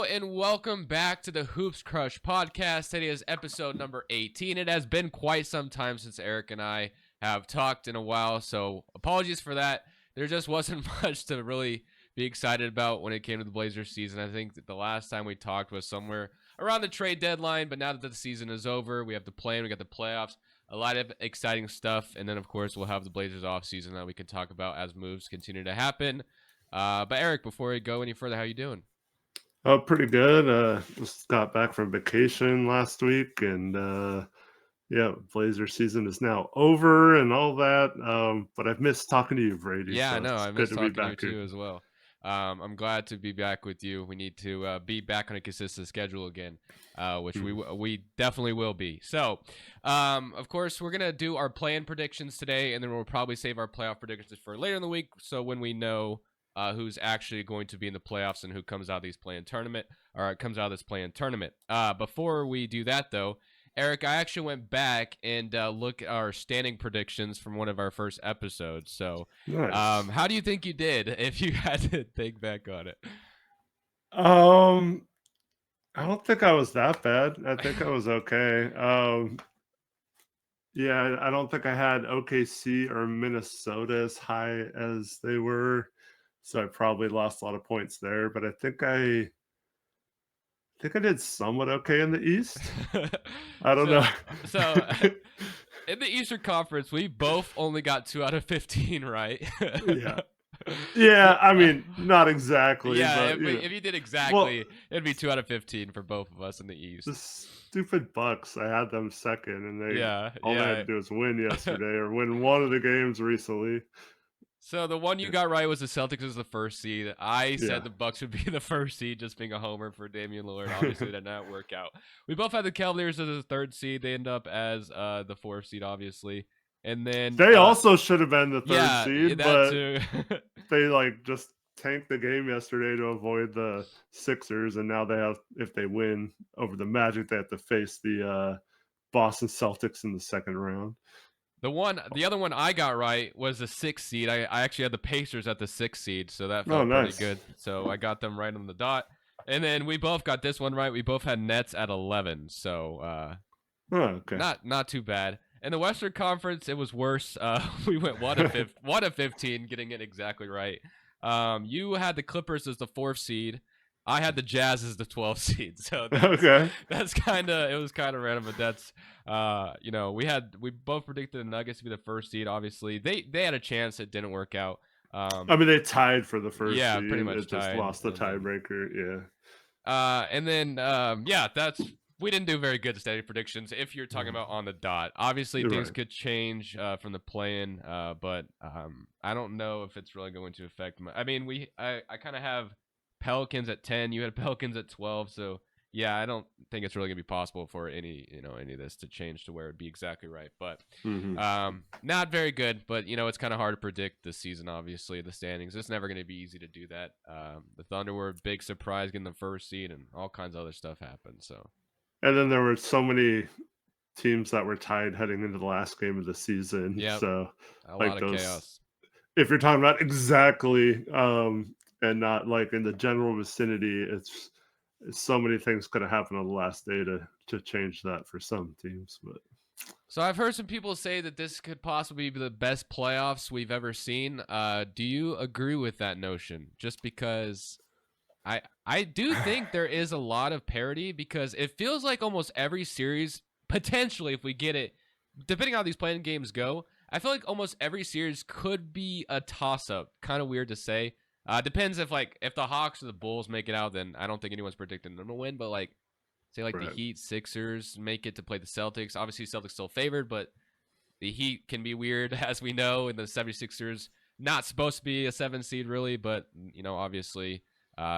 Hello and welcome back to the Hoops Crush podcast. Today is episode number 18. It has been quite some time since Eric and I have talked in a while, so apologies for that. There just wasn't much to really be excited about when it came to the Blazers season. I think that the last time we talked was somewhere around the trade deadline, but now that the season is over, we have the play-in, we got the playoffs, a lot of exciting stuff, and then of course we'll have the Blazers offseason that we can talk about as moves continue to happen. But Eric, before we go any further, how you doing? Oh, pretty good. Just got back from vacation last week, and Blazer season is now over and all that. But I've missed talking to you, Brady. Yeah, So no, it's I good miss to be talking to you back here. too as well. I'm glad to be back with you. We need to be back on a consistent schedule again, which we definitely will be. So, of course, we're gonna do our play-in predictions today, and then we'll probably save our playoff predictions for later in the week. So when we know who's actually going to be in the playoffs and who comes out of these play-in tournament or comes out of this play-in tournament. Before we do that, though, Eric, I actually went back and looked at our standing predictions from one of our first episodes. So, Nice. how do you think you did if you had to think back on it? I don't think I was that bad. I think I was okay. I don't think I had OKC or Minnesota as high as they were, so I probably lost a lot of points there. But I think I did somewhat okay in the East. I don't know. So in the Eastern Conference, we both only got 2 out of 15 right. Yeah. Yeah, I mean, not exactly, Yeah, but if you did well, exactly, it'd be 2 out of 15 for both of us in the the East. stupid Bucks, I had them second, and all they had Yeah. to do was win yesterday or win one of the games recently. So the one you got right was the Celtics as the first seed. I said Yeah. the Bucks would be the first seed, just being a homer for Damian Lillard. Obviously, that did not work out. We both had the Cavaliers as the third seed. They end up as the fourth seed, obviously. And then They also should have been the third yeah, seed, that but too. they just tanked the game yesterday to avoid the Sixers, and now if they win over the Magic, they have to face the Boston Celtics in the second round. The other one I got right was the sixth seed. I actually had the Pacers at the sixth seed, so that felt pretty Nice. good. So I got them right on the dot. And then we both got this one right. We both had Nets at 11, so Okay. not too bad. In the Western Conference, it was worse. We went 1 of 15, getting it exactly right. You had the Clippers as the 4th seed. I had the Jazz as the 12th seed. So that's kind of, it was kind of random, but that's we both predicted the Nuggets to be the first seed. Obviously, they had a chance. It didn't work out. I mean, they tied for the first yeah, seed. pretty much It just tied. lost the tiebreaker. And then we didn't do very good standing predictions. If you're talking about on the dot, obviously things could change from the play-in, but I don't know if it's really going to affect. I mean, I kind of have Pelicans at 10. You had Pelicans at 12. So yeah, I don't think it's really gonna be possible for any of this to change to where it'd be exactly right. But not very good. But it's kind of hard to predict this season. Obviously, the standings. It's never gonna be easy to do that. The Thunder were a big surprise getting the first seed, and all kinds of other stuff happened. So. And then there were so many teams that were tied heading into the last game of the season. Yeah. So A lot of chaos. If you're talking about exactly, and not like in the general vicinity, it's so many things could have happened on the last day to change that for some teams. But so I've heard some people say that this could possibly be the best playoffs we've ever seen. Do you agree with that notion? Just because I do think there is a lot of parity, because it feels like almost every series, potentially if we get it, depending on how these playing games go, I feel like almost every series could be a toss-up. Kind of weird to say. Depends if the Hawks or the Bulls make it out, then I don't think anyone's predicting them to win. But say the Heat, Sixers make it to play the Celtics. Obviously, Celtics still favored, but the Heat can be weird, as we know, and the 76ers not supposed to be a 7 seed really, but obviously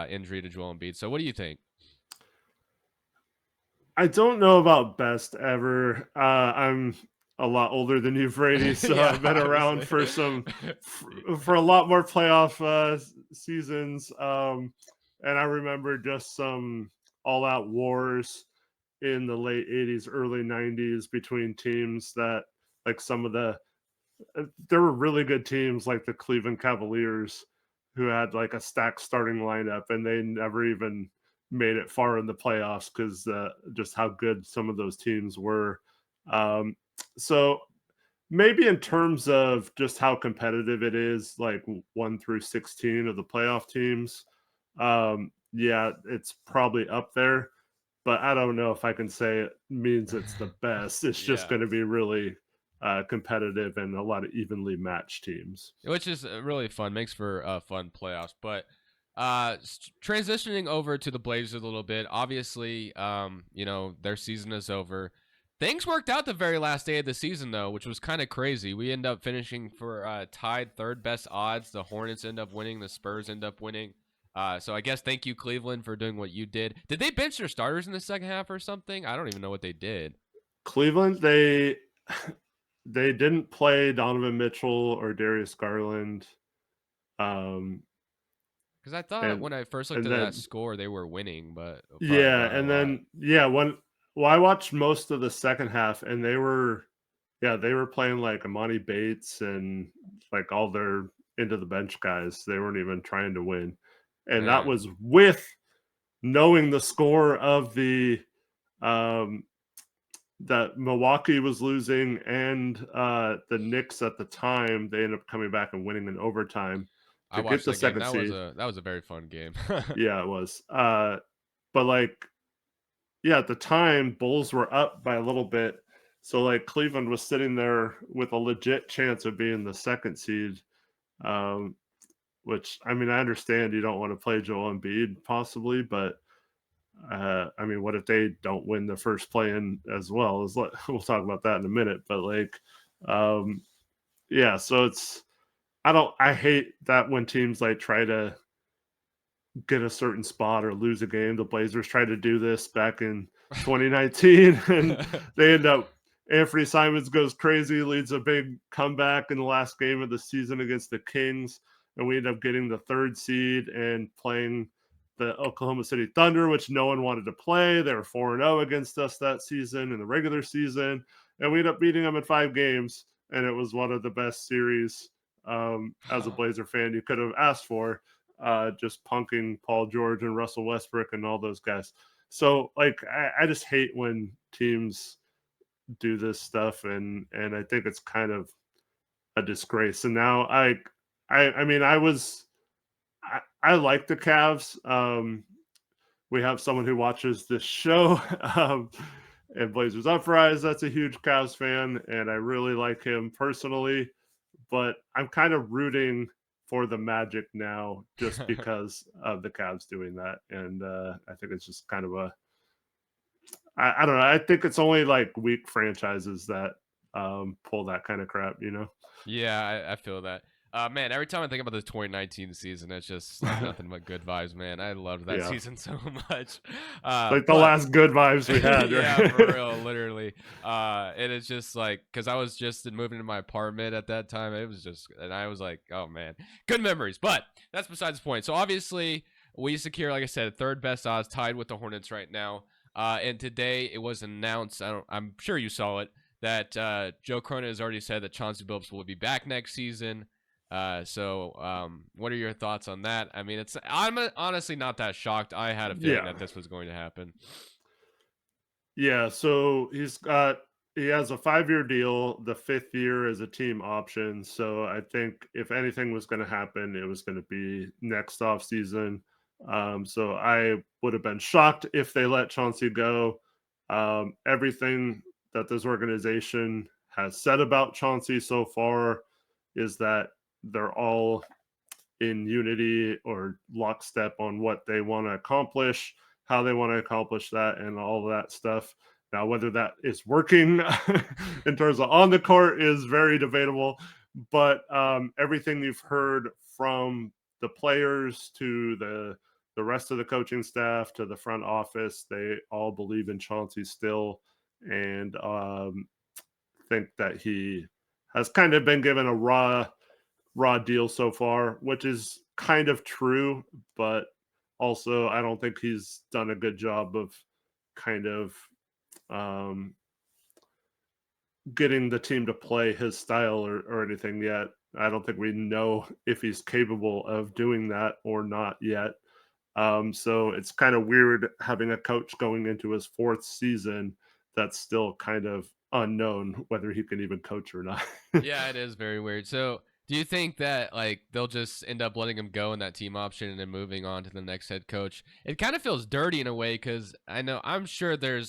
injury to Joel Embiid. So what do you think? I don't know about best ever. I'm a lot older than you, Brady, so yeah, I've been around for a lot more playoff seasons. And I remember just some all-out wars in the late 80s, early 90s between teams that there were really good teams like the Cleveland Cavaliers who had a stacked starting lineup, and they never even made it far in the playoffs because just how good some of those teams were. Um, so maybe in terms of just how competitive it is, like 1 through 16 of the playoff teams, yeah, it's probably up there. But I don't know if I can say it means it's the best. It's just Yeah. going to be really competitive and a lot of evenly matched teams. Which is really fun. Makes for fun playoffs. But transitioning over to the Blazers a little bit. Obviously, their season is over. Things worked out the very last day of the season, though, which was kind of crazy. We end up finishing for tied third best odds. The Hornets end up winning. The Spurs end up winning. So I guess thank you, Cleveland, for doing what you did. Did they bench their starters in the second half or something? I don't even know what they did. Cleveland, they didn't play Donovan Mitchell or Darius Garland. Um, Because I thought and when I first looked and at that then score, they were winning, but yeah, by a and lot. then yeah, I watched most of the second half, and they were playing like Amani Bates and like all their into the bench guys. They weren't even trying to win, and that Man, was with knowing the score of um that Milwaukee was losing and the Knicks at the time. They ended up coming back and winning in overtime I to get watched the that game. second seed. That was a very fun game. Yeah, it was. But like, yeah, at the time, Bulls were up by a little bit. So like Cleveland was sitting there with a legit chance of being the second seed. Um, which I mean, I understand you don't want to play Joel Embiid possibly, but I mean, what if they don't win the first play in as well? We'll talk about that in a minute. But like, um, yeah, so I hate that when teams like try to get a certain spot or lose a game. The Blazers tried to do this back in 2019, and they end up. Anthony Simons goes crazy, leads a big comeback in the last game of the season against the Kings, and we end up getting the third seed and playing the Oklahoma City Thunder, which no one wanted to play. They were 4-0 against us that season in the regular season, and we ended up beating them in 5 games, and it was one of the best series as a Blazer fan you could have asked for, just punking Paul George and Russell Westbrook and all those guys. So like I just hate when teams do this stuff, and I think it's kind of a disgrace. And now I mean I like the Cavs. We have someone who watches this show, and Blazers Uprise. That's a huge Cavs fan, and I really like him personally. But I'm kind of rooting for the Magic now just because of the Cavs doing that. And I think it's just kind of I don't know. I think it's only like weak franchises that pull that kind of crap, you know? Yeah, I feel that. Man, every time I think about the 2019 season, it's just like nothing but good vibes, man. I loved that Yeah. season so much. Like the But last good vibes we had, yeah, for right? real, literally. And it's just like because I was just moving into my apartment at that time. It was just, and I was like, oh man, good memories. But that's besides the point. So obviously, we secure, like I said, third best odds, tied with the Hornets right now. And today it was announced. I'm sure you saw it that Joe Cronin has already said that Chauncey Billups will be back next season. What are your thoughts on that? I mean, I'm honestly not that shocked. I had a feeling Yeah. that this was going to happen. Yeah, so he has a 5-year deal. The 5th year is a team option. So I think if anything was going to happen, it was going to be next off season. So I would have been shocked if they let Chauncey go. Everything that this organization has said about Chauncey so far is that they're all in unity or lockstep on what they want to accomplish, how they want to accomplish that, and all of that stuff. Now, whether that is working in terms of on the court is very debatable, but everything you've heard from the players to the rest of the coaching staff to the front office, they all believe in Chauncey still, and think that he has kind of been given a raw deal so far, which is kind of true, but also I don't think he's done a good job of kind of um, getting the team to play his style or anything yet. I don't think we know if he's capable of doing that or not yet. So it's kind of weird having a coach going into his fourth season that's still kind of unknown whether he can even coach or not. Yeah, it is very weird. So, do you think that like they'll just end up letting him go in that team option and then moving on to the next head coach? It kind of feels dirty in a way because I'm sure they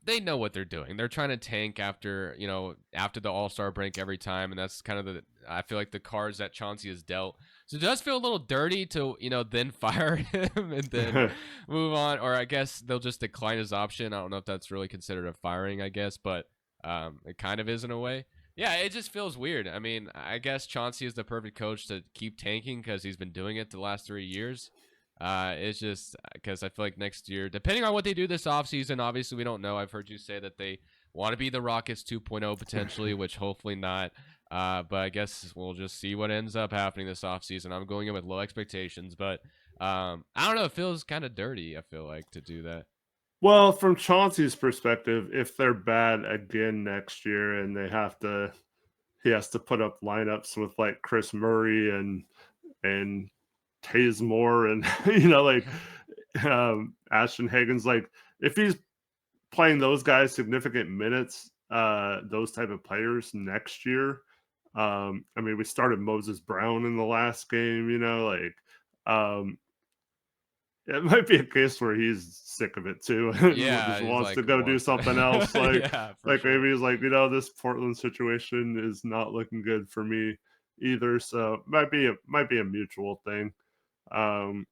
they know what they're doing. They're trying to tank after the All-Star break every time, and that's kind of I feel like the cards that Chauncey has dealt. So it does feel a little dirty to then fire him and then move on, or I guess they'll just decline his option. I don't know if that's really considered a firing, I guess, but it kind of is in a way. Yeah, it just feels weird. I mean, I guess Chauncey is the perfect coach to keep tanking because he's been doing it the last 3 years. It's just because I feel like next year, depending on what they do this offseason, obviously we don't know. I've heard you say that they want to be the Rockets 2.0 potentially, which hopefully not. But I guess we'll just see what ends up happening this offseason. I'm going in with low expectations, but I don't know. It feels kind of dirty, I feel like, to do that. Well, from Chauncey's perspective, if they're bad again next year and he has to put up lineups with like Chris Murray and Taze and like Ashton Hagen's, like if he's playing those guys significant minutes, those type of players next year. I mean, we started Moses Brown in the last game, it might be a case where he's sick of it too and Yeah, just he's wants like to go do something else. yeah, for Like sure. maybe he's like, this Portland situation is not looking good for me either. So might be a mutual thing. Um,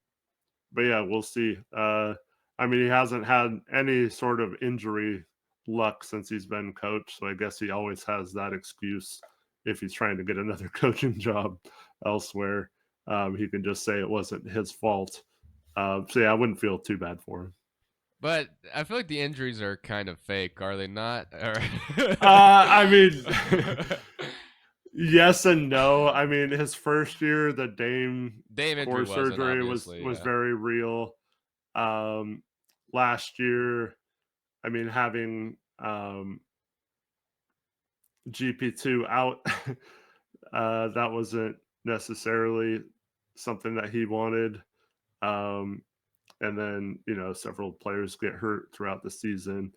but yeah, we'll see. I mean, he hasn't had any sort of injury luck since he's been coach, so I guess he always has that excuse if he's trying to get another coaching job elsewhere. He can just say it wasn't his fault. So yeah, I wouldn't feel too bad for him. But I feel like the injuries are kind of fake, are they not? I mean, yes and no. I mean, his first year, the Dame injury core wasn't surgery was obviously, was yeah. very real. Um, Last year, I mean, having GP2 out, that wasn't necessarily something that he wanted. Um, and then several players get hurt throughout the season.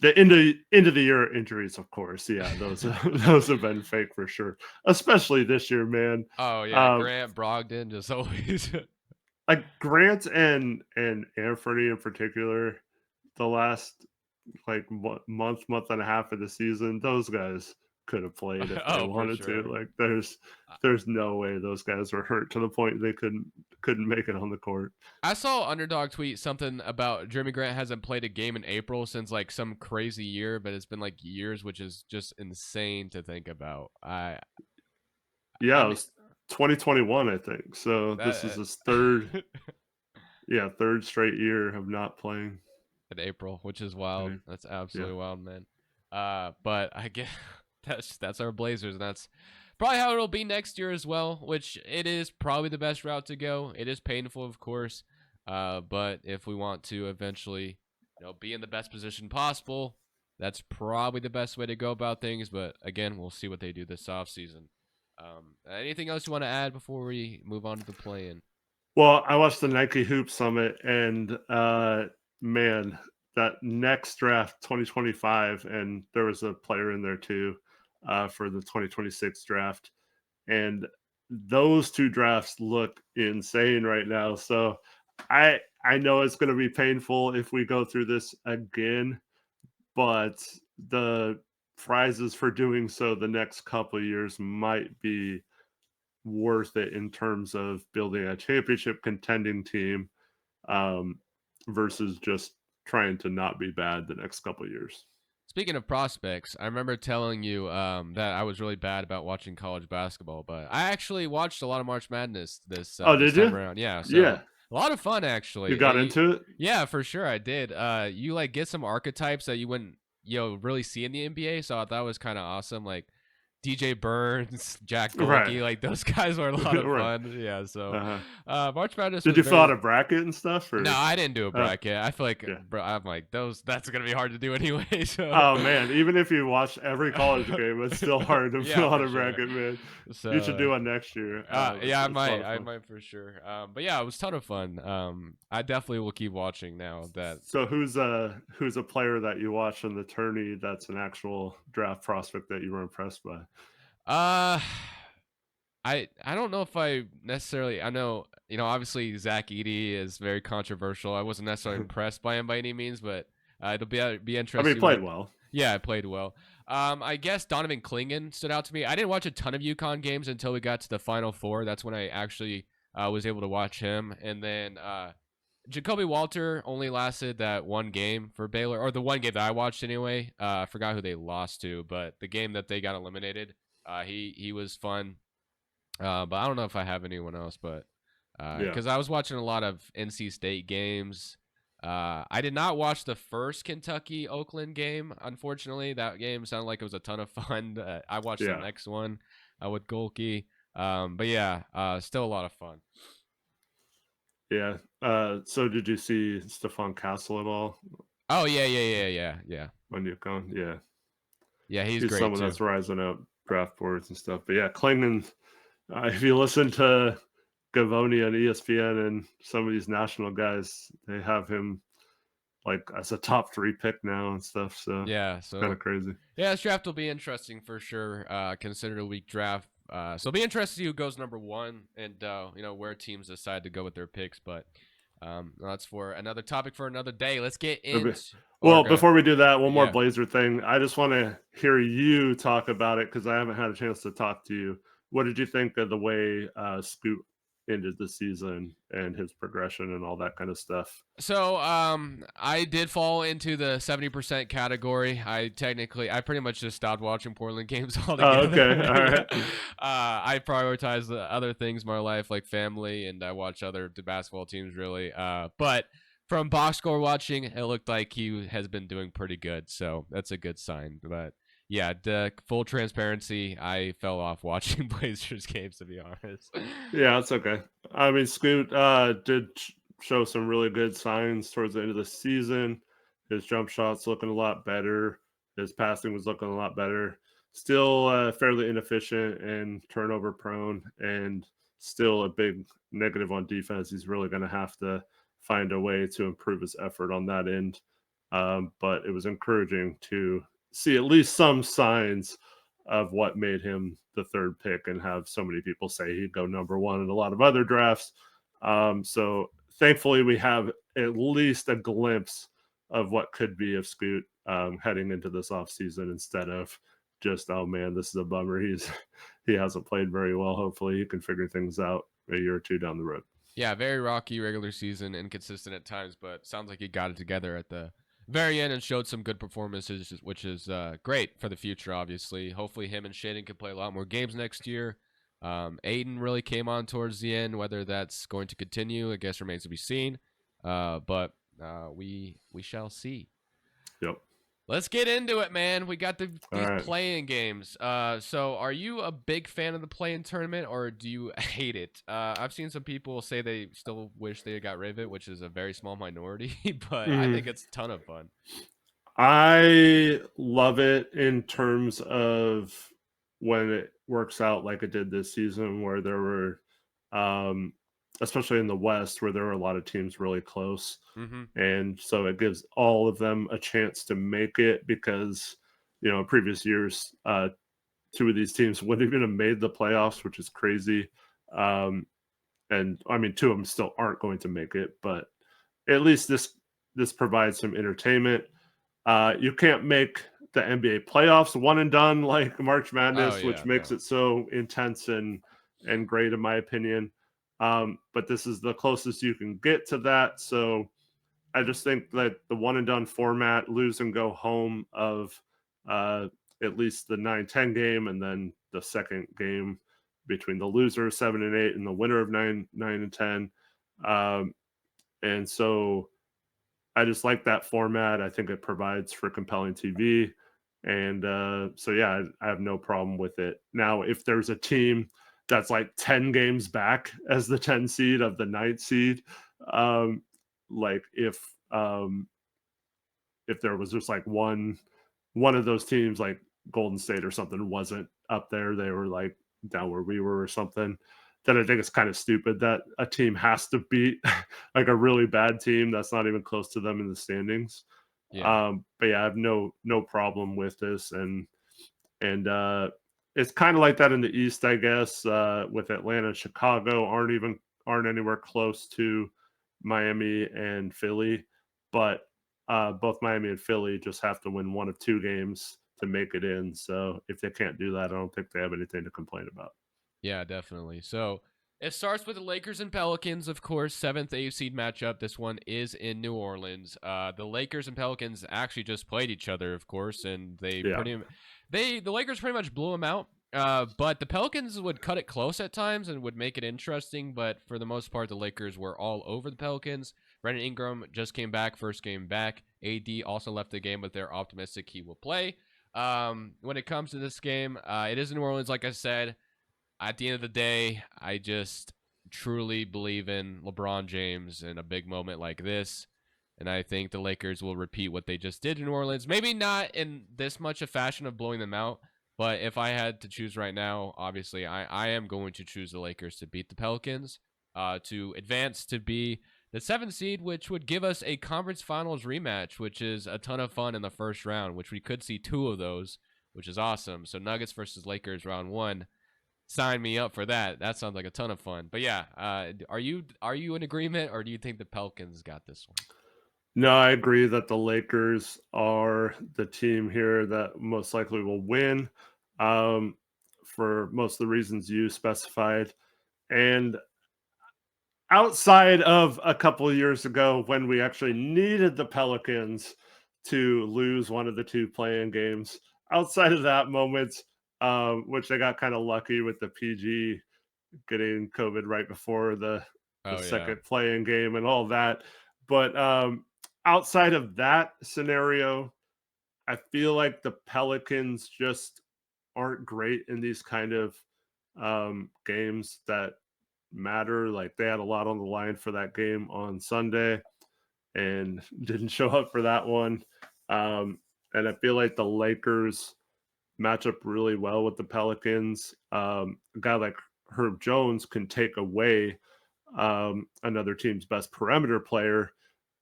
The end of the year injuries, of course, yeah, those those have been fake for sure, especially this year, man. Oh yeah, Um, Grant Brogdon just always. like Grant and Anthony in particular, the last like month and a half of the season, those guys could have played if they Oh, for wanted to. sure. Like Uh, there's no way those guys were hurt to the point they couldn't make it on the court. I saw Underdog tweet something about Jeremy Grant hasn't played a game in April since like some crazy year, but it's been like years, which is just insane to think about. I Yeah, it mean was 2021, I think. So this is that his third straight year of not playing. in April, which is wild. And That's yeah. absolutely wild, man. But I guess that's our Blazers, and that's probably how it'll be next year as well. Which it is probably the best route to go. It is painful, of course, but if we want to eventually, be in the best position possible, that's probably the best way to go about things. But again, we'll see what they do this offseason. Anything else you want to add before we move on to the play-in? Well, I watched the Nike Hoop Summit, and man, that next draft, 2025, and there was a player in there too for the 2026 draft, and those two drafts look insane right now. So I know it's going to be painful if we go through this again, but the prizes for doing so the next couple of years might be worth it in terms of building a championship contending team um, versus just trying to not be bad the next couple of years. Speaking of prospects, I remember telling you that I was really bad about watching college basketball, but I actually watched a lot of March Madness Oh, this did time you? around. Yeah, so Yeah. a lot of fun You actually. got into it? Yeah, for sure I did. You like get some archetypes that you wouldn't really see in the NBA, so I thought that was kind of awesome. Like DJ Burns, Jack Right. Golke, like those guys were a lot of Right. fun. Yeah, so Uh-huh. March Madness Did was you fill out very. a bracket and stuff, No, or? I didn't do a Uh, bracket. I feel like, yeah. bro, I'm like those. That's gonna be hard to do anyway. So, Oh man, even if you watch every college game, it's still hard to yeah, fill out for a sure. bracket, man. You should So, do one next year. yeah, It's a lot of I fun. might for sure. But yeah, it was a ton of fun. I definitely will keep watching now. That So who's a player that you watch in the tourney that's an actual draft prospect that you were impressed by? uh, I don't know if I necessarily. I know obviously Zach Edey is very controversial. I wasn't necessarily impressed by him by any means, but it'll be I mean, he interesting. played well. Yeah, I played well. I guess Donovan Clingan stood out to me. I didn't watch a ton of UConn games until we got to the Final Four. That's when I actually was able to watch him. And then Jacoby Walter only lasted that one game for Baylor, or the one game that I watched anyway. I forgot who they lost to, but the game that they got eliminated, he was fun. But I don't know if I have anyone else, but Yeah, because I was watching a lot of NC State games. I did not watch the first Kentucky Oakland game. Unfortunately, that game sounded like it was a ton of fun. I watched the yeah, next one with Golke. But yeah, still a lot of fun. yeah. So did you see Stephon Castle at all Oh yeah. on UConn? Yeah, Yeah, he's he's great someone too. that's rising up draft boards and stuff. But yeah, Klingman. If you listen to Gavoni on ESPN and some of these national guys, they have him like as a top 3 pick now and stuff. So Yeah, it's kind so of crazy. yeah, this draft will be interesting for sure. Considered a weak draft. So it'll be interesting to see who goes number one and where teams decide to go with their picks. But that's for another topic for another day. Let's get into or Well, go. before we do that, one more Yeah. Blazer thing. I just want to hear you talk about it because I haven't had a chance to talk to you. What did you think of the way Scoot ended the season and his progression and all that kind of stuff? So I did fall into the 70% category. I pretty much just stopped watching Portland games Oh, altogether. okay. All right. I prioritize the other things in my life, like family, and I watch other basketball teams really. But from box score watching, it looked like he has been doing pretty good, so that's a good sign. But yeah, the full transparency, I fell off watching Blazers games, to be honest. Yeah, it's okay. I mean, Scoot did show some really good signs towards the end of the season. His jump shot's looking a lot better. His passing was looking a lot better. Still fairly inefficient and turnover prone, and still a big negative on defense. He's really going to have to find a way to improve his effort on that end. But it was encouraging to see at least some signs of what made him the third pick and have so many people say he'd go number one in a lot of other drafts. So thankfully, we have at least a glimpse of what could be of Scoot heading into this offseason instead of just, oh man, this is a bummer. He hasn't played very well. Hopefully, he can figure things out a year or two down the road. Yeah, very rocky regular season, inconsistent at times, but sounds like he got it together at the very end and showed some good performances, which is great for the future, obviously. Hopefully him and Shaden can play a lot more games next year. Aiden really came on towards the end. Whether that's going to continue, I guess remains to be seen. But we shall see. Yep. Let's get into it, man. We got All these right. playing games. So are you a big fan of the playing tournament or do you hate it? I've seen some people say they still wish they got rid of it, which is a very small minority, but I think it's a ton of fun. I love it in terms of when it works out like it did this season, where there were, especially in the West, where there were a lot of teams really close. Mm-hmm. And so it gives all of them a chance to make it because, in previous years, two of these teams wouldn't even have made the playoffs, which is crazy. And I mean, two of them still aren't going to make it, but at least this provides some entertainment. You can't make the NBA playoffs one and done like March Oh Madness, yeah, which makes no. it so intense and great in my opinion. But this is the closest you can get to that. So I just think that the one and done format, lose and go home of at least the 9-10 game, and then the second game between the loser of 7 and 8 and the winner of 9 and 10. And so I just like that format. I think it provides for compelling TV. And so yeah, I have no problem with it. Now, if there's a team that's like 10 games back as the 10 seed of the 9th seed, um, like if there was just like one of those teams like Golden State or something wasn't up there, they were like down where we were or something, then I think it's kind of stupid that a team has to beat like a really bad team that's not even close to them in the standings. Yeah. But yeah, I have no problem with this, and it's kind of like that in the East, I guess. With Atlanta and Chicago aren't anywhere close to Miami and Philly, but both Miami and Philly just have to win one of two games to make it in. So if they can't do that, I don't think they have anything to complain about. Yeah, definitely. So it starts with the Lakers and Pelicans, of course, 7th A seed matchup. This one is in New Orleans. The Lakers and Pelicans actually just played each other, of course, and Yeah. the Lakers pretty much blew them out. But the Pelicans would cut it close at times and would make it interesting. But for the most part, the Lakers were all over the Pelicans. Brandon Ingram just came back, first game back. AD also left the game, but they're optimistic he will play. When it comes to this game, it is in New Orleans, like I said. At the end of the day, I just truly believe in LeBron James in a big moment like this. And I think the Lakers will repeat what they just did in New Orleans. Maybe not in this much a fashion of blowing them out, but if I had to choose right now, obviously I am going to choose the Lakers to beat the Pelicans, to advance to be the 7th seed, which would give us a conference finals rematch, which is a ton of fun in the first round, which we could see 2 of those, which is awesome. So Nuggets versus Lakers round 1. Sign me up for that. That sounds like a ton of fun. But yeah, are you in agreement, or do you think the Pelicans got this one? No, I agree that the Lakers are the team here that most likely will win, um, for most of the reasons you specified. And outside of a couple of years ago when we actually needed the Pelicans to lose one of the two playing games, outside of that moment, which they got kind of lucky with the PG getting COVID right before the Oh yeah. second playing game and all that. But outside of that scenario, I feel like the Pelicans just aren't great in these kind of games that matter. Like they had a lot on the line for that game on Sunday and didn't show up for that one. And I feel like the Lakers match up really well with the Pelicans. A guy like Herb Jones can take away another team's best perimeter player,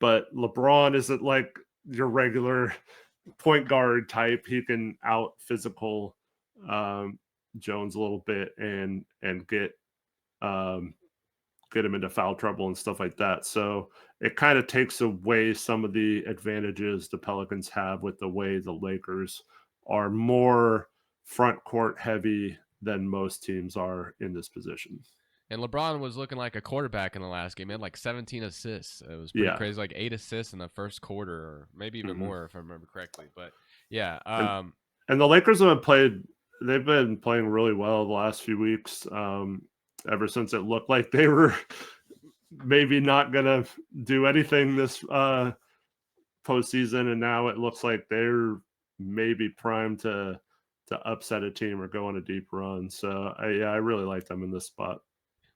but LeBron isn't like your regular point guard type. He can out physical um, Jones a little bit and um, get him into foul trouble and stuff like that. So it kind of takes away some of the advantages the Pelicans have with the way the Lakers are more front court heavy than most teams are in this position. And LeBron was looking like a quarterback in the last game. He had like 17 assists. It was pretty Yeah. crazy, like 8 assists in the first quarter, or maybe even Mhm. more if I remember correctly. But yeah, And and the Lakers have played they've been playing really well the last few weeks. Ever since it looked like they were maybe not gonna do anything this postseason, and now it looks like they're maybe primed to upset a team or go on a deep run. So yeah, I really like them in this spot.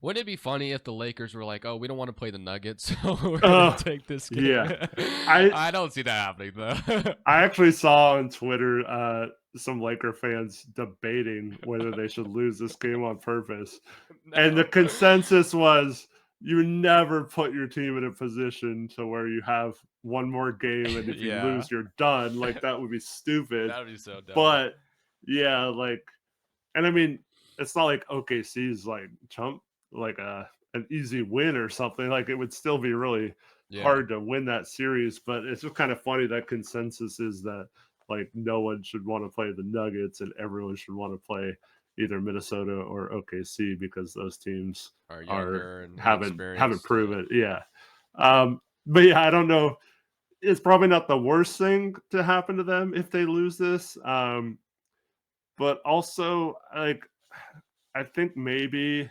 wouldn't it be funny if the Lakers were like, "Oh, we don't want to play the Nuggets, so we're gonna Oh take this game"? yeah, I I don't see that happening though. I actually saw on Twitter some Laker fans debating whether they should lose this game on purpose, and the No. consensus was you never put your team in a position to where you have one more game, and if you Yeah. lose, you're done. Like that would be stupid. That would be so dumb. But yeah, like, and I mean, it's not like OKC's like chump, like an easy win or something. Like it would still be really Yeah. hard to win that series. But it's just kind of funny that consensus is that like no one should want to play the Nuggets and everyone should want to play either Minnesota or OKC because those teams Are are younger and haven't inexperienced. Yeah. proven. Yeah. But yeah, I don't know. It's probably not the worst thing to happen to them if they lose this. But also like I think maybe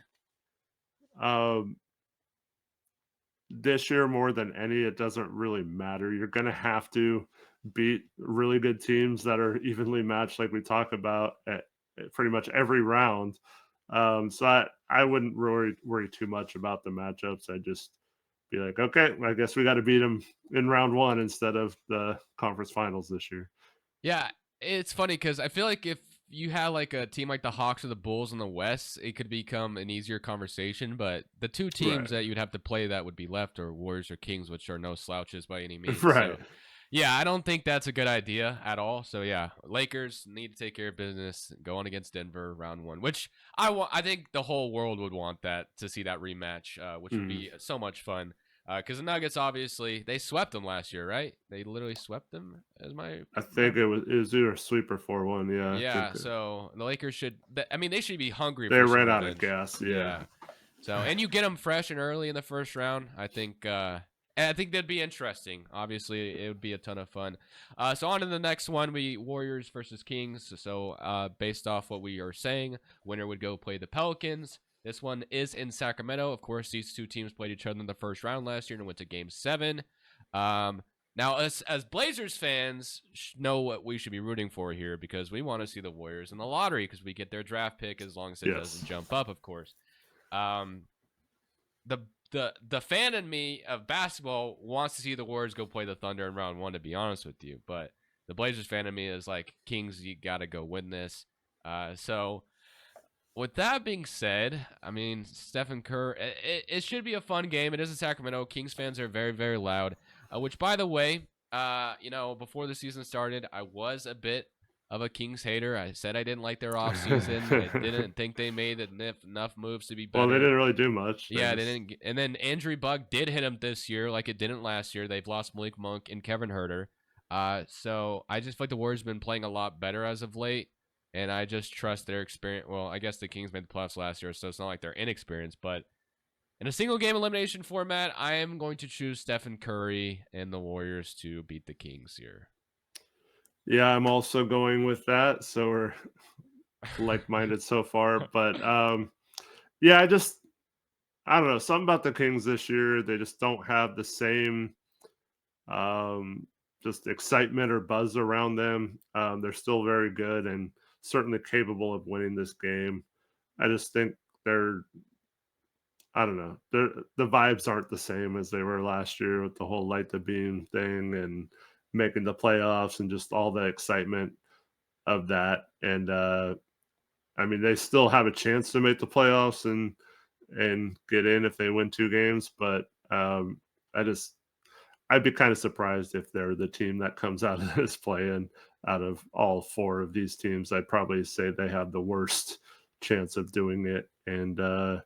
um this year more than any, it doesn't really matter. You're going to have to beat really good teams that are evenly matched, like we talk about at pretty much every round. So I wouldn't worry too much about the matchups. I just be like, okay, I guess we got to beat them in round one instead of the conference finals this year. Yeah, it's funny because I feel like if you had like a team like the Hawks or the Bulls in the West, it could become an easier conversation. But the two teams Right. that you'd have to play that would be left are Warriors or Kings, which are no slouches by any means. Right. So, yeah, I don't think that's a good idea at all. So, yeah, Lakers need to take care of business going against Denver round one, which I think the whole world would want that to see that rematch, which would Mhm. be so much fun. Because the Nuggets, obviously, they swept them last year, right? They literally swept them, as my I think mem- it was either a sweep or 4-1. Yeah, I Yeah, think so the Lakers should. I mean, they should be hungry they for some ran out of revenge. gas. Yeah. Yeah. So, and you get them fresh and early in the first round. I think. And I think that'd be interesting. Obviously, it would be a ton of fun. So on to the next one. We Warriors versus Kings. So based off what we are saying, winner would go play the Pelicans. This one is in Sacramento. Of course, these two teams played each other in the first round last year and went to Game 7. Now, us as Blazers fans know what we should be rooting for here because we want to see the Warriors in the lottery because we get their draft pick as long as it doesn't Yes. jump up, of course. Um, the the fan in me of basketball wants to see the Warriors go play the Thunder in round one, to be honest with you. But the Blazers fan in me is like, Kings, you got to go win this. So with that being said, I mean, Stephen Kerr, it should be a fun game. It is in Sacramento. Kings fans are very, very loud. Which, by the way, before the season started, I was a bit of a Kings hater. I said I didn't like their offseason. I didn't think they made enough moves to be Well, they better. didn't really do much. They Yeah, they just didn't. And then Andrew Bug did hit him this year, like it didn't last year. They've lost Malik Monk and Kevin Herter. So I just feel like the Warriors have been playing a lot better as of late, and I just trust their experience. Well, I guess the Kings made the playoffs last year, so it's not like they're inexperienced. But in a single game elimination format, I am going to choose Stephen Curry and the Warriors to beat the Kings here. yeah, I'm also going with that. So we're like-minded so far. But yeah, I don't know, something about the Kings this year. They just don't have the same um, just excitement or buzz around them. They're still very good and certainly capable of winning this game. I just think they're I don't know. The vibes aren't the same as they were last year with the whole light the beam thing and making the playoffs and just all the excitement of that. And I mean, they still have a chance to make the playoffs and get in if they win 2 games. But I just I'd be kind of surprised if they're the team that comes out of this play-in. Out of all 4 of these teams, I'd probably say they have the worst chance of doing it. And the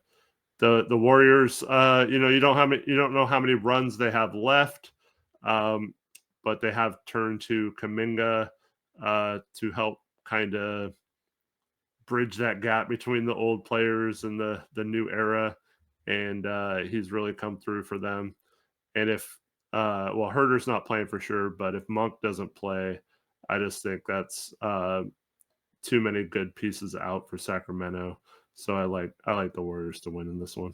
Warriors, you don't know how many runs they have left, um, but they have turned to Kaminga to help kind of bridge that gap between the old players and the new era, and he's really come through for them. And if well, Herter's not playing for sure, but if Monk doesn't play, I just think that's too many good pieces out for Sacramento. So I like the Warriors to win in this one.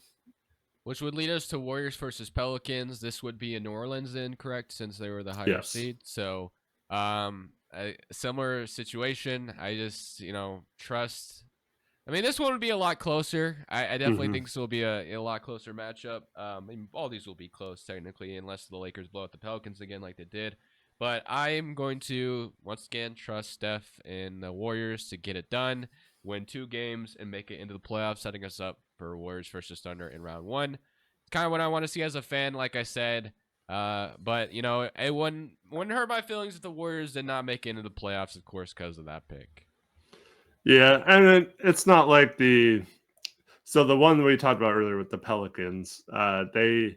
Which would lead us to Warriors versus Pelicans. This would be in New Orleans, then, correct? Since they were the higher Yes. seed. So, a similar situation. I just, trust. I mean, this one would be a lot closer. I definitely Hmm. think this will be a lot closer matchup. All these will be close, technically, unless the Lakers blow out the Pelicans again like they did. But I am going to, once again, trust Steph and the Warriors to get it done, win 2 games, and make it into the playoffs, setting us up for Warriors versus Thunder in round one. It's kind of what I want to see as a fan, like I said. But it wouldn't hurt my feelings if the Warriors did not make it into the playoffs, of course, because of that pick. Yeah, and it's not like the one we talked about earlier with the Pelicans. The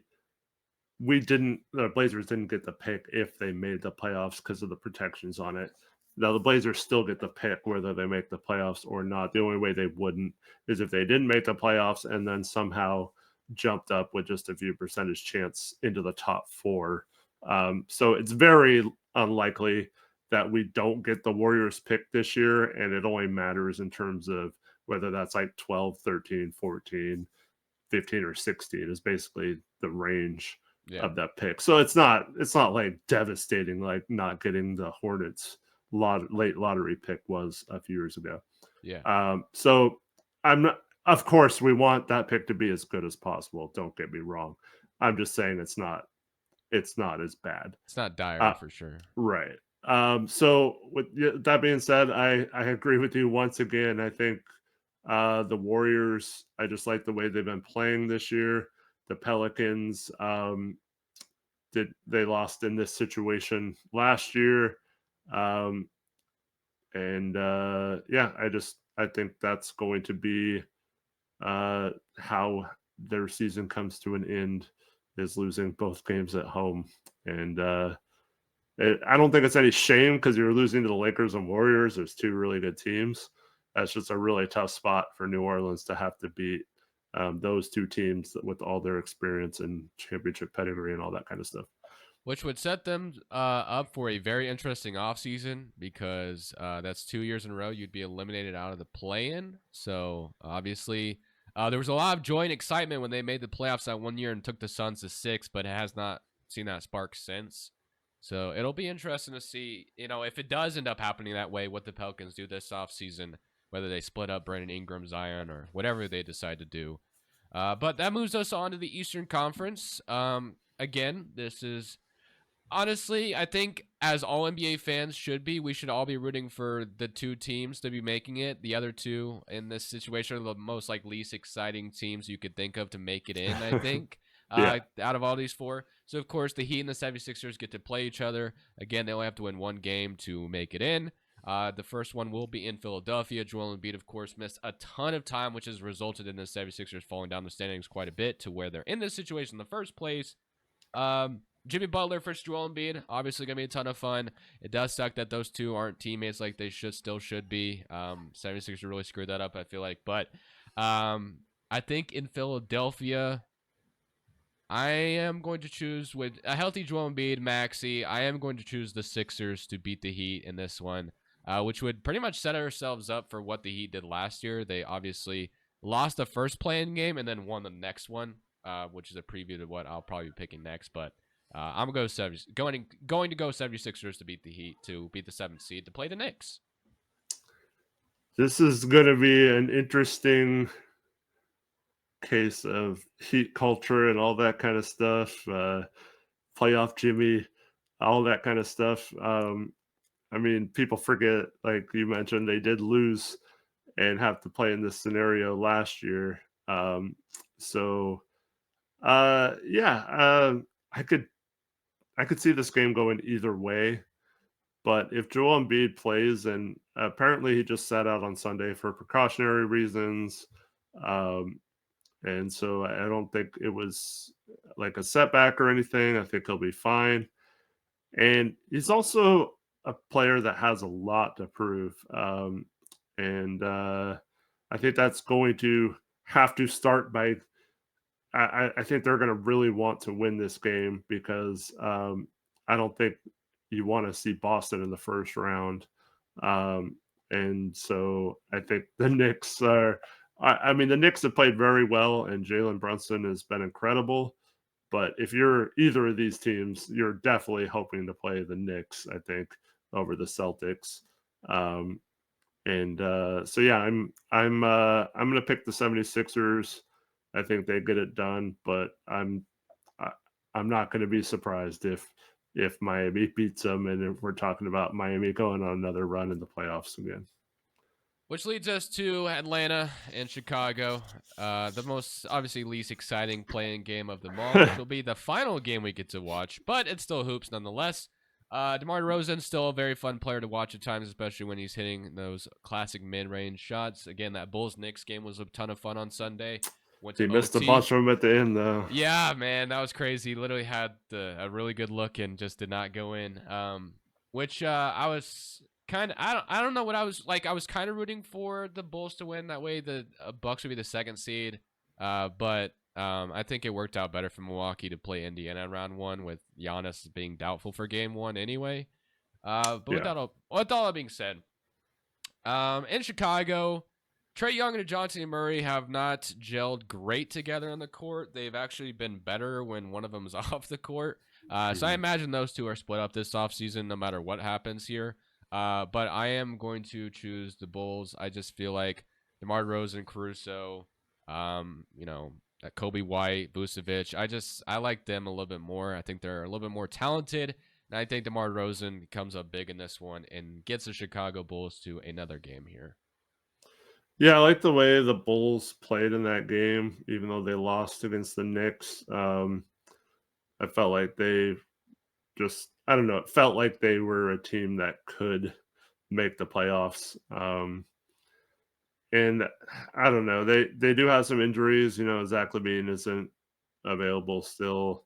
Blazers didn't get the pick if they made the playoffs because of the protections on it. Now the Blazers still get the pick whether they make the playoffs or not. The only way they wouldn't is if they didn't make the playoffs and then somehow jumped up with just a few percentage chance into the top 4. So it's very unlikely that we don't get the Warriors pick this year, and it only matters in terms of whether that's like 12, 13, 14, 15, or 16 is basically the range Yeah. of that pick. So it's not like devastating like not getting the Hornets late lottery pick was a few years ago. Yeah. So I'm not. Of course, we want that pick to be as good as possible. Don't get me wrong. I'm just saying it's not. It's not as bad. It's not dire Uh, for sure. right. So with that being said, I agree with you once again. I think the Warriors. I just like the way they've been playing this year. The Pelicans. Did they lost in this situation last year? Um, and yeah, I think that's going to be how their season comes to an end is losing both games at home. And I don't think it's any shame because you're losing to the Lakers and Warriors. There's two really good teams. That's just a really tough spot for New Orleans to have to beat those two teams with all their experience and championship pedigree and all that kind of stuff. Which would set them up for a very interesting offseason because that's 2 years in a row you'd be eliminated out of the play-in. So obviously there was a lot of joy and excitement when they made the playoffs that one year and took the Suns to 6, but it has not seen that spark since. So it'll be interesting to see, if it does end up happening that way, what the Pelicans do this offseason, whether they split up Brandon Ingram, Zion, or whatever they decide to do. But that moves us on to the Eastern Conference. Again, this is honestly, I think as all NBA fans should be, we should all be rooting for the two teams to be making it. The other two in this situation are the most least exciting teams you could think of to make it in, I think. Yeah. Out of all these four. So, of course, the Heat and the 76ers get to play each other. Again, they only have to win one game to make it in. The first one will be in Philadelphia. Joel Embiid, of course, missed a ton of time, which has resulted in the 76ers falling down the standings quite a bit to where they're in this situation in the first place. Jimmy Butler versus Joel Embiid, obviously going to be a ton of fun. It does suck that those two aren't teammates like they should be. 76ers really screwed that up, I feel like. But I think in Philadelphia, I am going to choose with a healthy Joel Embiid, Maxey. I am going to choose the Sixers to beat the Heat in this one, which would pretty much set ourselves up for what the Heat did last year. They obviously lost the first play-in game and then won the next one, which is a preview to what I'll probably be picking next. But I'm going to go 76ers to beat the Heat, to beat the 7th seed, to play the Knicks. This is going to be an interesting case of Heat culture and all that kind of stuff. Playoff Jimmy, all that kind of stuff. I mean, people forget, like you mentioned, they did lose and have to play in this scenario last year. So, yeah, I could see this game going either way. But if Joel Embiid plays, and apparently he just sat out on Sunday for precautionary reasons, um, and so I don't think it was like a setback or anything. I think he'll be fine. And he's also a player that has a lot to prove. And I think that's going to have to start by. I think they're going to really want to win this game because I don't think you want to see Boston in the first round. And so I think the Knicks are. I mean, the Knicks have played very well, and Jalen Brunson has been incredible. But if you're either of these teams, you're definitely hoping to play the Knicks, I think, over the Celtics. Um, and so yeah, I'm gonna pick the 76ers. I think they get it done, but I, I'm not gonna be surprised if Miami beats them, and if we're talking about Miami going on another run in the playoffs again. Which leads us to Atlanta and Chicago, the most obviously least exciting playing game of them all, which will be the final game we get to watch, but it's still hoops nonetheless. DeMar DeRozan still a very fun player to watch at times, especially when he's hitting those classic mid-range shots. Again, that Bulls-Knicks game was a ton of fun on Sunday. Went He to missed a OT. bunch of them at the end, though. Yeah, man, that was crazy. He literally had a really good look and just did not go in. Which I was kind of I don't know what I was like. I was kind of rooting for the Bulls to win. That way, the Bucks would be the 2nd seed. But I think it worked out better for Milwaukee to play Indiana in round 1 with Giannis being doubtful for game 1 anyway. But Yeah. with all that being said, in Chicago, Trae Young and DeJounte Murray have not gelled great together on the court. They've actually been better when one of them is off the court. So I Mhm. imagine those two are split up this offseason no matter what happens here. But I am going to choose the Bulls. I just feel like DeMar DeRozan, Caruso, you know, Kobe White, Vucevic. I like them a little bit more. I think they're a little bit more talented. And I think DeMar DeRozan comes up big in this one and gets the Chicago Bulls to another game here. Yeah, I like the way the Bulls played in that game, even though they lost against the Knicks. I felt like they just, I don't know, it felt like they were a team that could make the playoffs. And I don't know, they do have some injuries. Zach LaVine isn't available still.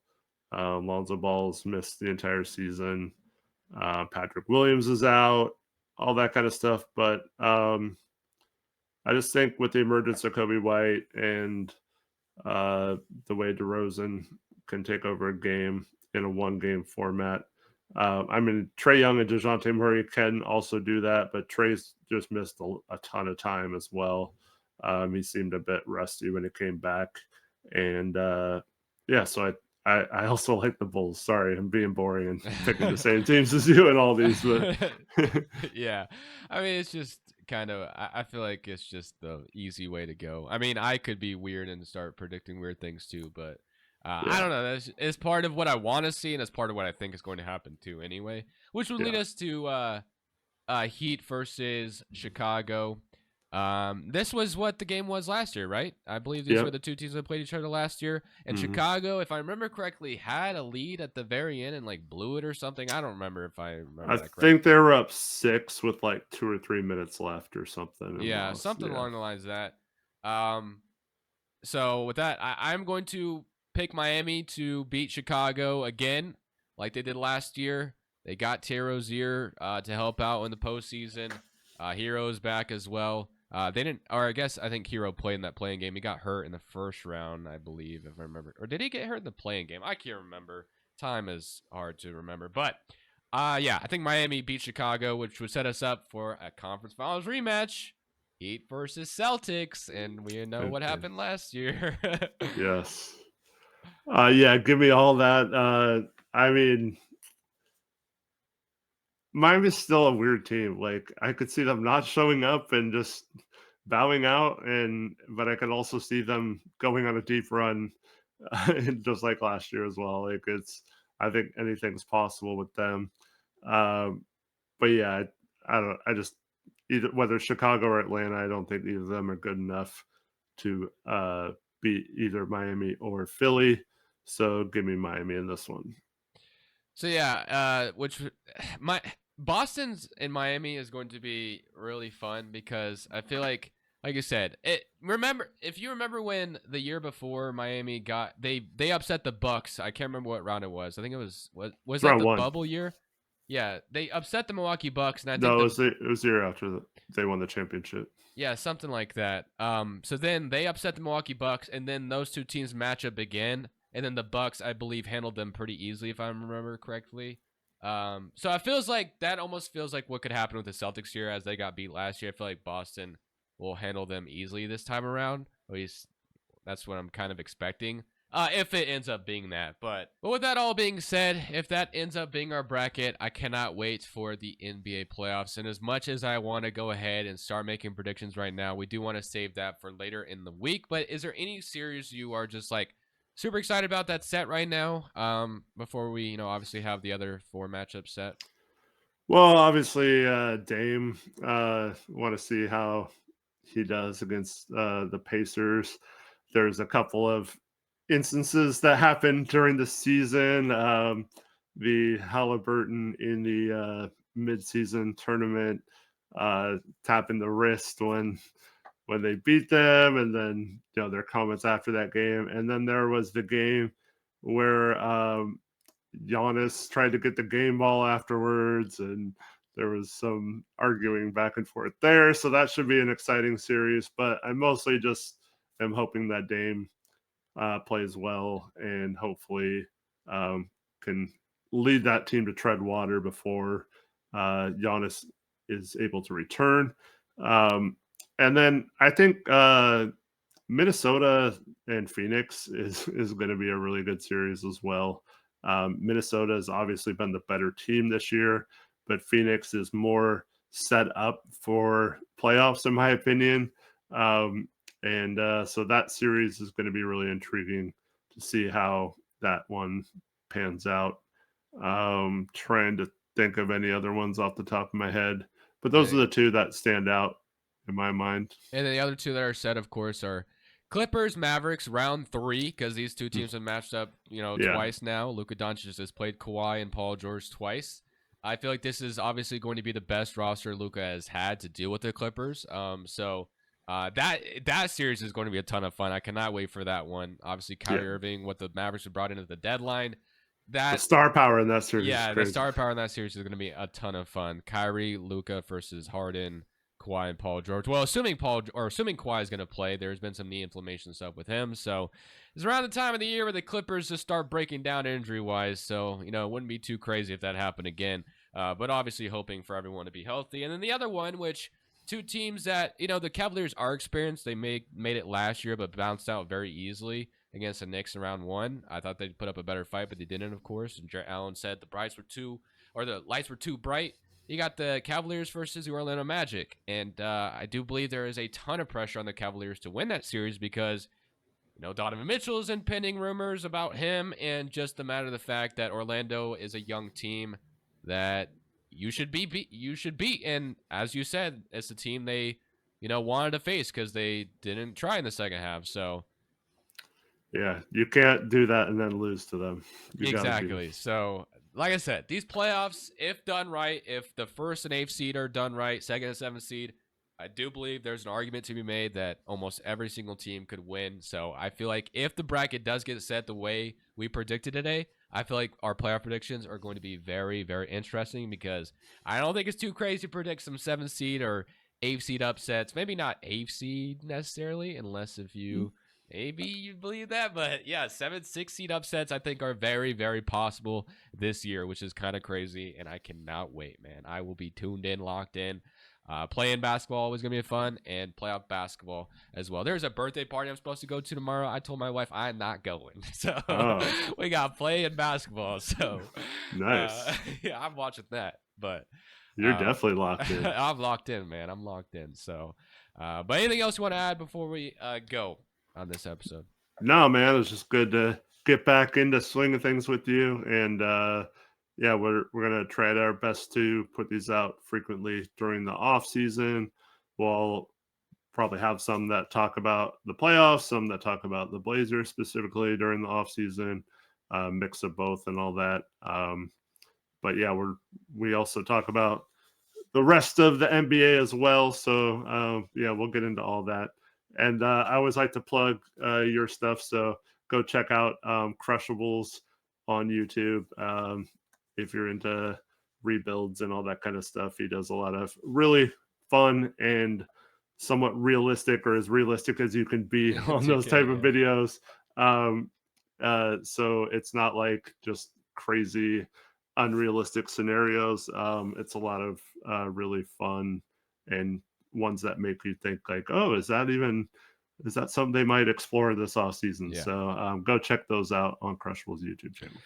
Lonzo Ball's missed the entire season. Patrick Williams is out, all that kind of stuff. But I just think with the emergence of Kobe White and the way DeRozan can take over a game in a one-game format. Trae Young and DeJounte Murray can also do that, but Trae's just missed a ton of time as well. He seemed a bit rusty when he came back. And yeah, so I also like the Bulls. Sorry, I'm being boring and picking the same teams as you and all these, but Yeah. I mean, it's just kind of, I feel like it's just the easy way to go. I mean, I could be weird and start predicting weird things too, but I yeah, don't know. It's part of what I want to see, and it's part of what I think is going to happen too anyway, which would lead yeah, us to Heat versus Chicago. This was what the game was last year, right? I believe these were yep. the two teams that played each other last year. And hmm Chicago, if I remember correctly, had a lead at the very end and like blew it or something. I don't remember if I remember I that think they correctly. were up 6 with like 2 or 3 minutes left or something and Yeah, lost. something Yeah. along the lines of that. Um, so with that, I'm going to pick Miami to beat Chicago again, like they did last year. They got Terry Rozier to help out in the postseason. Hero's back as well. They didn't, or I think Hero played in that playing game. He got hurt in the first round, I believe, if I remember. Or did he get hurt in the playing game? I can't remember. Time is hard to remember. But yeah, I think Miami beat Chicago, which would set us up for a conference finals rematch. Heat versus Celtics, and we know what Okay. happened last year. Yes. Yeah, give me all that. I mean, Miami's still a weird team. Like I could see them not showing up and just bowing out, but I could also see them going on a deep run, just like last year as well. I think anything's possible with them. Um, but yeah, I don't. I just either whether Chicago or Atlanta, I don't think either of them are good enough to beat either Miami or Philly. So give me Miami in this one. So yeah, which my Boston's in Miami is going to be really fun because I feel like you said, it remember if you remember when the year before Miami got they upset the Bucks. I can't remember what round it was. I think it was It's that round the one. bubble year? Yeah, they upset the Milwaukee Bucks, and I think No, the it was the year after they won the championship. yeah, something like that. So then they upset the Milwaukee Bucks, and then those two teams match up again, and then the Bucks, I believe, handled them pretty easily, if I remember correctly. So it feels like that almost feels like what could happen with the Celtics here as they got beat last year. I feel like Boston will handle them easily this time around. At least that's what I'm kind of expecting. If it ends up being that. But with that all being said, if that ends up being our bracket, I cannot wait for the NBA playoffs. And as much as I want to go ahead and start making predictions right now, we do want to save that for later in the week. But is there any series you are just like super excited about that set right now? Before we, obviously have the other four matchups set. Well, obviously, Dame. Want to see how he does against the Pacers. There's a couple of instances that happened during the season. The Halliburton in the midseason tournament, tapping the wrist when they beat them, and then their comments after that game, and then there was the game where Giannis tried to get the game ball afterwards, and there was some arguing back and forth there. So that should be an exciting series. But I mostly just am hoping that Dame plays well and hopefully can lead that team to tread water before Giannis is able to return. Um, And then I think Minnesota and Phoenix is going to be a really good series as well. Minnesota has obviously been the better team this year, but Phoenix is more set up for playoffs, in my opinion. And so that series is going to be really intriguing to see how that one pans out. Trying to think of any other ones off the top of my head, but those are the two that stand out in my mind. And then the other two that are set, of course, are Clippers, Mavericks, round 3, because these two teams have matched up, twice now. Luka Doncic has played Kawhi and Paul George twice. I feel like this is obviously going to be the best roster Luka has had to deal with the Clippers. So that series is going to be a ton of fun. I cannot wait for that one. Obviously, Kyrie Irving, what the Mavericks have brought in at the deadline. The star power in that series. Yeah, is crazy. the star power in that series is going to be a ton of fun. Kyrie, Luka versus Harden, Kawhi, and Paul George. Well, assuming Kawhi is going to play, there's been some knee inflammation stuff with him. So it's around the time of the year where the Clippers just start breaking down injury-wise. So, it wouldn't be too crazy if that happened again. But obviously hoping for everyone to be healthy. And then the other one, which two teams that, the Cavaliers are experienced. They made it last year, but bounced out very easily against the Knicks in round 1. I thought they'd put up a better fight, but they didn't, of course. And Jarrett Allen said the lights were too bright. You got the Cavaliers versus the Orlando Magic. And I do believe there is a ton of pressure on the Cavaliers to win that series because, Donovan Mitchell is in pending rumors about him, and just the matter of the fact that Orlando is a young team that you should beat. And as you said, it's a team they, wanted to face because they didn't try in the second half. So yeah, you can't do that and then lose to them. Exactly. So, like I said, these playoffs, if done right, if the 1st and 8th seed are done right, 2nd and 7th seed, I do believe there's an argument to be made that almost every single team could win. So I feel like if the bracket does get set the way we predicted today, I feel like our playoff predictions are going to be very, very interesting because I don't think it's too crazy to predict some 7th seed or 8th seed upsets. Maybe not 8th seed necessarily, unless if you... Maybe you believe that, but yeah, 7, 6 seed upsets I think are very, very possible this year, which is kind of crazy, and I cannot wait, man. I will be tuned in, locked in. Playing basketball is going to be fun, and playoff basketball as well. There's a birthday party I'm supposed to go to tomorrow. I told my wife I'm not going. So we got playing basketball. So nice. Yeah, I'm watching that, but you're definitely locked in. I'm locked in, man. I'm locked in. So, but anything else you want to add before we go on this episode? No, man, it's just good to get back into swinging things with you, and yeah, we're gonna try our best to put these out frequently during the off season. We'll probably have some that talk about the playoffs, some that talk about the Blazers specifically during the off season, mix of both and all that. But yeah, we also talk about the rest of the NBA as well. So yeah, we'll get into all that. And I always like to plug your stuff. So go check out Crushables on YouTube. If you're into rebuilds and all that kind of stuff, he does a lot of really fun and somewhat realistic, or as realistic as you can be on those type of videos. So it's not like just crazy, unrealistic scenarios. It's a lot of really fun and ones that make you think like, oh, is that something they might explore this off season? Yeah. So go check those out on Crushables YouTube channel.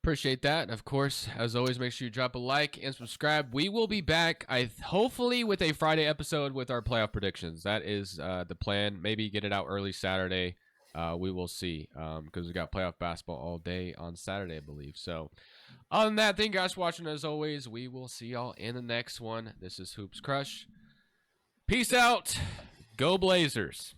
Appreciate that. Of course, as always, make sure you drop a like and subscribe. We will be back, hopefully, with a Friday episode with our playoff predictions. That is the plan. Maybe get it out early Saturday. We will see, because we got playoff basketball all day on Saturday, I believe. So, other than that, thank you guys for watching. As always, we will see y'all in the next one. This is Hoops Crush. Peace out. Go Blazers.